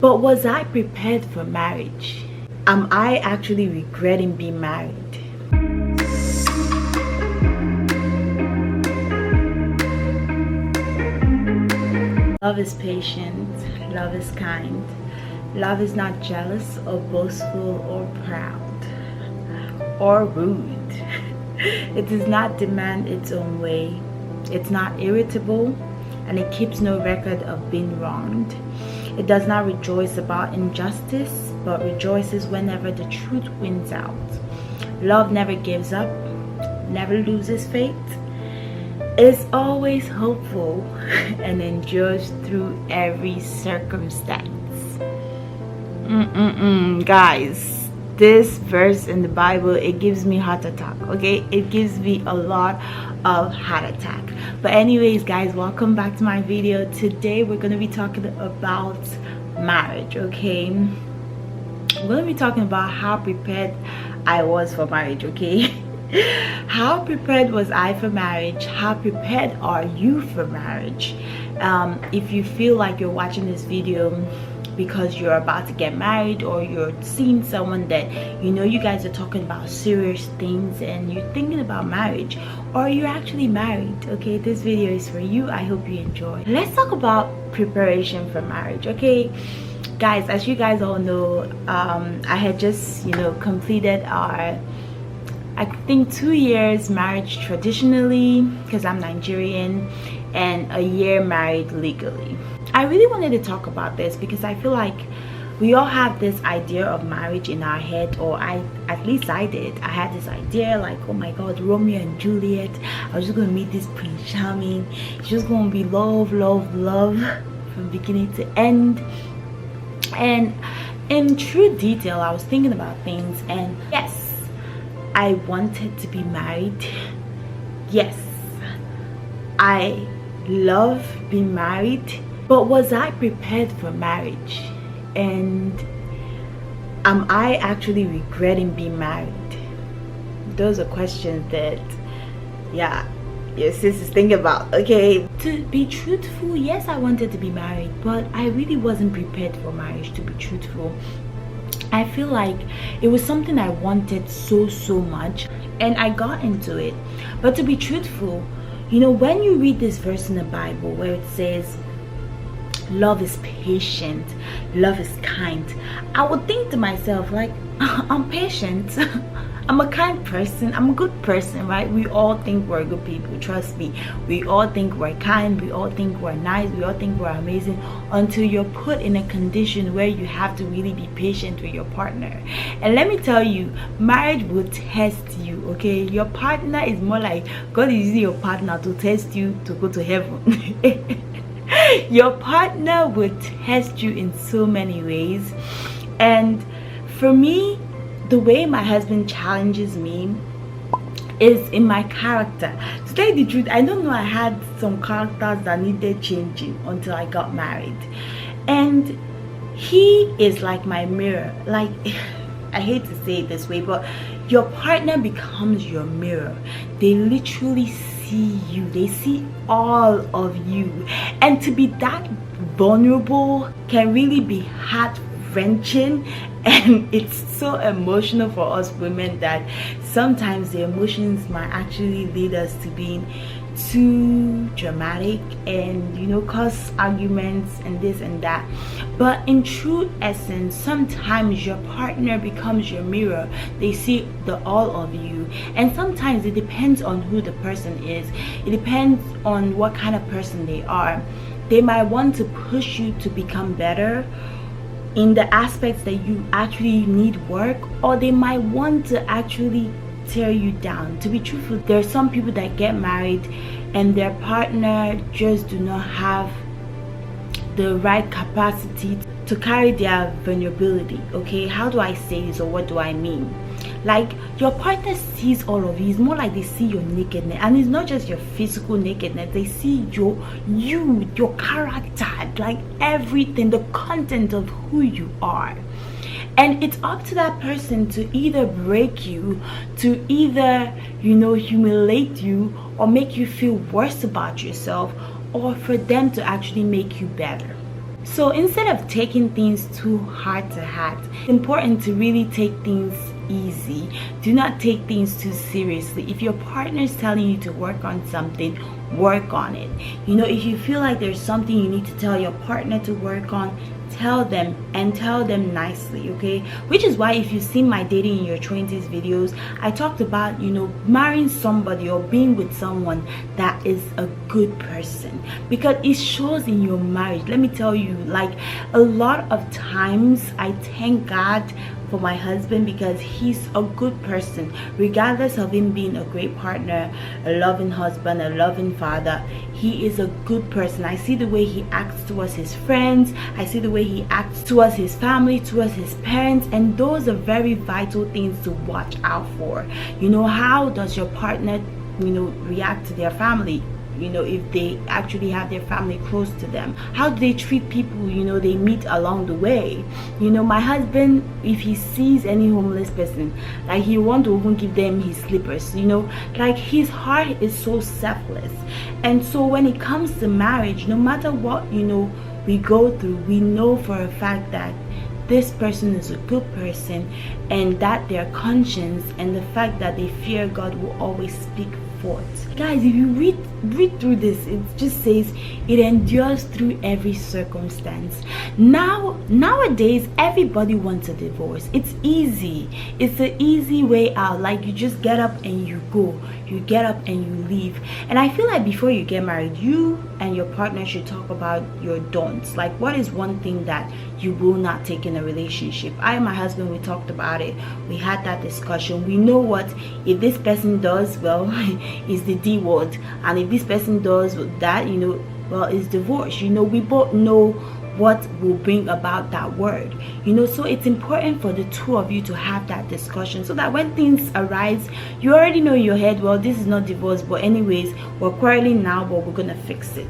But was I prepared for marriage? Am I actually regretting being married? Love is patient, love is kind. Love is not jealous or boastful or proud or rude. It does not demand its own way. It's not irritable, and it keeps no record of being wronged. It does not rejoice about injustice, but rejoices whenever the truth wins out. Love never gives up, never loses faith, is always hopeful, and endures through every circumstance. Guys, this verse in the Bible, it gives me heart attack. Okay, it gives me a lot of heart attack. But anyways, guys, welcome back to my video. Today we're going to be talking about marriage. Okay, we're going to be talking about how prepared I was for marriage. Okay, how prepared was I for marriage? How prepared are you for marriage? If you feel like you're watching this video because you're about to get married, or you're seeing someone that you guys are talking about serious things and you're thinking about marriage, or you're actually married, okay, this video is for you. I hope you enjoy. Let's talk about preparation for marriage. Okay, guys, as you guys all know, I had just completed our, I think, 2 years marriage traditionally, because I'm Nigerian, and a year married legally. I really wanted to talk about this because I feel like we all have this idea of marriage in our head, or at least I did. I had this idea like, oh my god, Romeo and Juliet, I was just gonna meet this Prince Charming, it's just gonna be love, love, love from beginning to end. And in true detail, I was thinking about things, and yes, I wanted to be married. Yes, I love being married. But was I prepared for marriage? And am I actually regretting being married? Those are questions that, yeah, your sis is thinking about. Okay, to be truthful, yes, I wanted to be married, but I really wasn't prepared for marriage, to be truthful. I feel like it was something I wanted so much, and I got into it. But to be truthful, when you read this verse in the Bible where it says love is patient, love is kind, I would think to myself, like, I'm patient, I'm a kind person, I'm a good person, right? We all think we're good people, trust me. We all think we're kind, we all think we're nice, we all think we're amazing, until you're put in a condition where you have to really be patient with your partner. And let me tell you, marriage will test you. Okay, your partner is more like God is using your partner to test you to go to heaven. Your partner will test you in so many ways. And for me, the way my husband challenges me is in my character. To tell you the truth, I don't know, I had some characters that needed changing until I got married. And he is like my mirror. Like, I hate to say it this way, but your partner becomes your mirror. They literally see you, they see all of you, and to be that vulnerable can really be heart-wrenching. And it's so emotional for us women that sometimes the emotions might actually lead us to being too dramatic and cause arguments and this and that. But in true essence, sometimes your partner becomes your mirror. They see the all of you, and sometimes it depends on who the person is. It depends on what kind of person they are. They might want to push you to become better in the aspects that you actually need work, or they might want to actually tear you down. To be truthful, there are some people that get married and their partner just do not have the right capacity to carry their vulnerability. Okay, how do I say this, or what do I mean? Like, your partner sees all of you. It's more like they see your nakedness, and it's not just your physical nakedness. They see your character, like everything, the content of who you are. And it's up to that person to either break you, to either humiliate you, or make you feel worse about yourself, or for them to actually make you better. So instead of taking things too hard to heart, it's important to really take things easy. Do not take things too seriously. If your partner is telling you to work on something, work on it. If you feel like there's something you need to tell your partner to work on, tell them, and tell them nicely, okay? Which is why if you've seen my dating in your 20s videos, I talked about marrying somebody or being with someone that is a good person, because it shows in your marriage. Let me tell you, like, a lot of times I thank God for my husband, because he's a good person, regardless of him being a great partner, a loving husband, a loving father. He is a good person. I see the way he acts towards his friends, I see the way he acts towards his family, towards his parents, and those are very vital things to watch out for. How does your partner react to their family? If they actually have their family close to them, how do they treat people they meet along the way? My husband, if he sees any homeless person, like, he want to even give them his slippers. Like, his heart is so selfless. And so when it comes to marriage, no matter what we go through, we know for a fact that this person is a good person, and that their conscience and the fact that they fear God will always speak forth. Guys, if you read through this, it just says it endures through every circumstance. Nowadays, everybody wants a divorce. It's easy. It's an easy way out. Like, you just get up and you go. You get up and you leave. And I feel like before you get married, you and your partner should talk about your don'ts. Like, what is one thing that you will not take in a relationship? I and my husband, we talked about it. We had that discussion. We know what, if this person does, well, is the D word, and if this person does that, well, it's divorce. We both know what will bring about that word. So it's important for the two of you to have that discussion, so that when things arise, you already know in your head, well, this is not divorce, but anyways, we're quarreling now, but we're gonna fix it.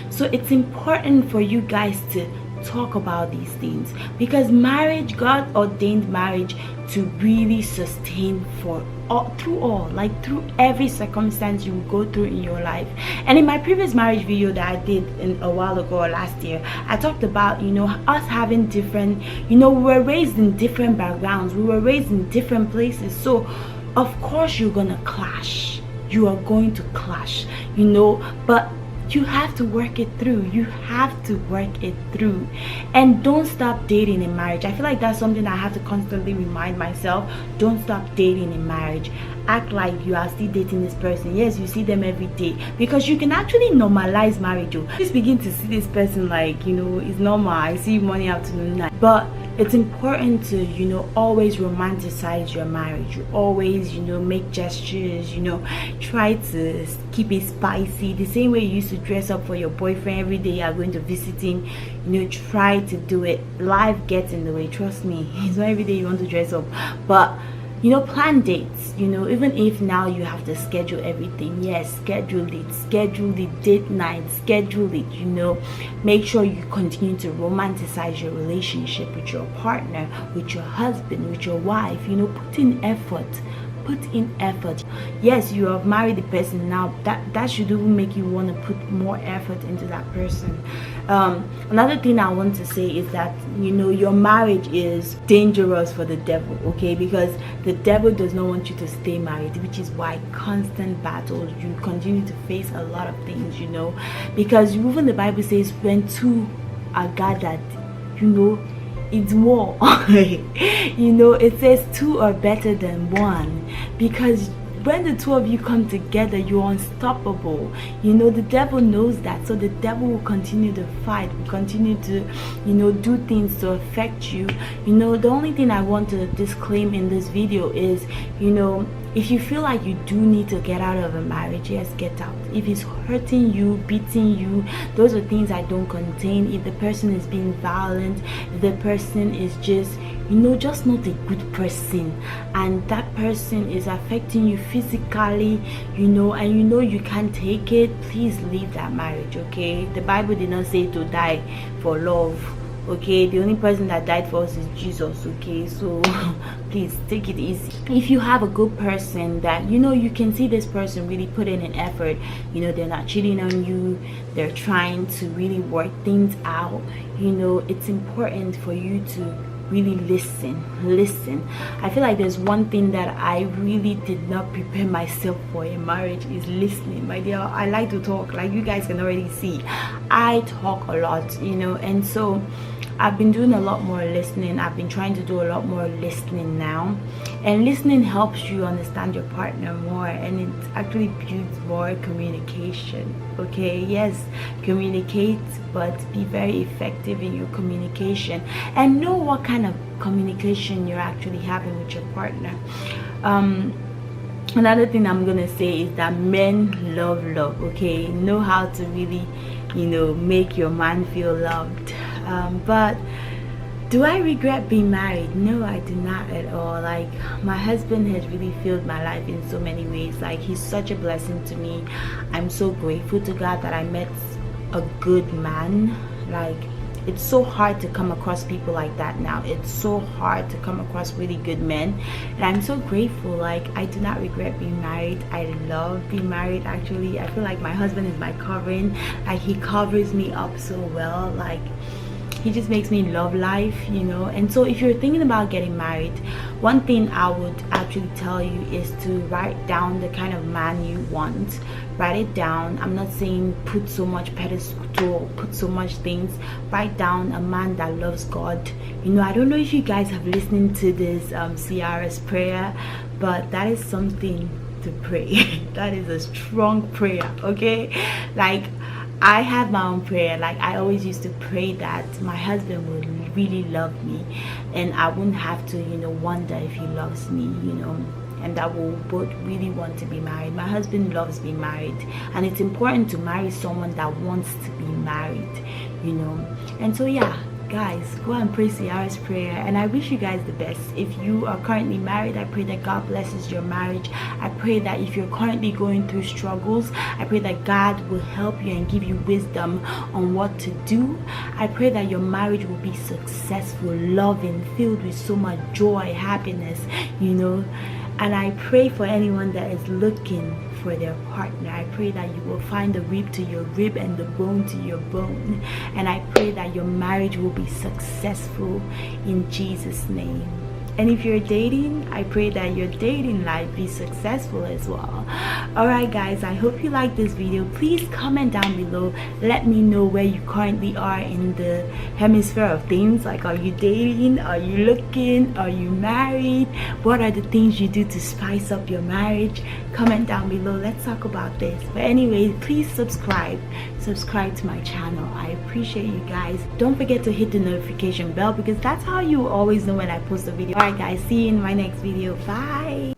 So it's important for you guys to talk about these things, because marriage, God ordained marriage to really sustain through every circumstance you will go through in your life. And in my previous marriage video that I did a while ago, or last year, I talked about us having different, we were raised in different backgrounds, we were raised in different places, so of course you're gonna clash. You are going to clash, but you have to work it through. And don't stop dating in marriage. I feel like that's something I have to constantly remind myself. Don't stop dating in marriage. Act like you are still dating this person. Yes, you see them every day, because you can actually normalize marriage. Just begin to see this person like, it's normal. I see you morning, afternoon, night. But it's important to always romanticize your marriage. You always make gestures, try to keep it spicy, the same way you used to dress up for your boyfriend every day you are going to visit him. Try to do it. Life gets in the way, trust me. It's not every day you want to dress up, but plan dates. Even if now you have to schedule everything, yes, schedule the date night, schedule it. Make sure you continue to romanticize your relationship with your partner, with your husband, with your wife. Put in effort. Yes, you have married the person now, that should even make you want to put more effort into that person. Another thing I want to say is that your marriage is dangerous for the devil, okay? Because the devil does not want you to stay married, which is why constant battles, you continue to face a lot of things, because even the Bible says when two are gathered, it's war. It says two are better than one, because when the two of you come together, you're unstoppable. The devil knows that, so the devil will continue to fight, will continue to do things to affect you. The only thing I want to disclaim in this video is, if you feel like you do need to get out of a marriage, yes, get out. If it's hurting you, beating you, those are things I don't contain. If the person is being violent, if the person is just not a good person, and that person is affecting you physically, and you can't take it, please leave that marriage, okay? The Bible did not say to die for love okay? The only person that died for us is Jesus, okay? So please take it easy. If you have a good person that you can see this person really put in an effort, they're not cheating on you, they're trying to really work things out, it's important for you to really listen. I feel like there's one thing that I really did not prepare myself for in marriage is listening. My dear, I like to talk, like you guys can already see. I talk a lot, and so I've been doing a lot more listening. I've been trying to do a lot more listening now, and listening helps you understand your partner more, and it actually builds more communication, okay? Yes, communicate, but be very effective in your communication and know what kind of communication you're actually having with your partner. Another thing I'm gonna say is that men love love, okay? Know how to really make your man feel loved. But do I regret being married? No, I do not at all. Like, my husband has really filled my life in so many ways. Like, he's such a blessing to me. I'm so grateful to God that I met a good man. Like, it's so hard to come across people like that now. It's so hard to come across really good men, and I'm so grateful. Like, I do not regret being married. I love being married. Actually, I feel like my husband is my covering. Like, he covers me up so well. Like, he just makes me love life, and so if you're thinking about getting married, one thing I would actually tell you is to write down the kind of man you want. Write it down. I'm not saying put so much pedestal, put so much things. Write down a man that loves God. I don't know if you guys have listened to this Ciara's prayer, but that is something to pray. That is a strong prayer, okay? Like, I have my own prayer. Like, I always used to pray that my husband would really love me, and I wouldn't have to wonder if he loves me, and that we'll both really want to be married. My husband loves being married, and it's important to marry someone that wants to be married, and so yeah, guys, go and pray Ciara's prayer, and I wish you guys the best. If you are currently married, I pray that God blesses your marriage. I pray that if you're currently going through struggles, I pray that God will help you and give you wisdom on what to do. I pray that your marriage will be successful, loving, filled with so much joy, happiness, and I pray for anyone that is looking for their partner. I pray that you will find the rib to your rib and the bone to your bone, and I pray that your marriage will be successful in Jesus' name. And if you're dating, I pray that your dating life be successful as well. Alright guys, I hope you like this video. Please comment down below. Let me know where you currently are in the hemisphere of things. Like, are you dating? Are you looking? Are you married? What are the things you do to spice up your marriage? Comment down below. Let's talk about this. But anyway, please subscribe to my channel. I appreciate you guys. Don't forget to hit the notification bell, because that's how you always know when I post a video. Alright guys, see you in my next video. Bye.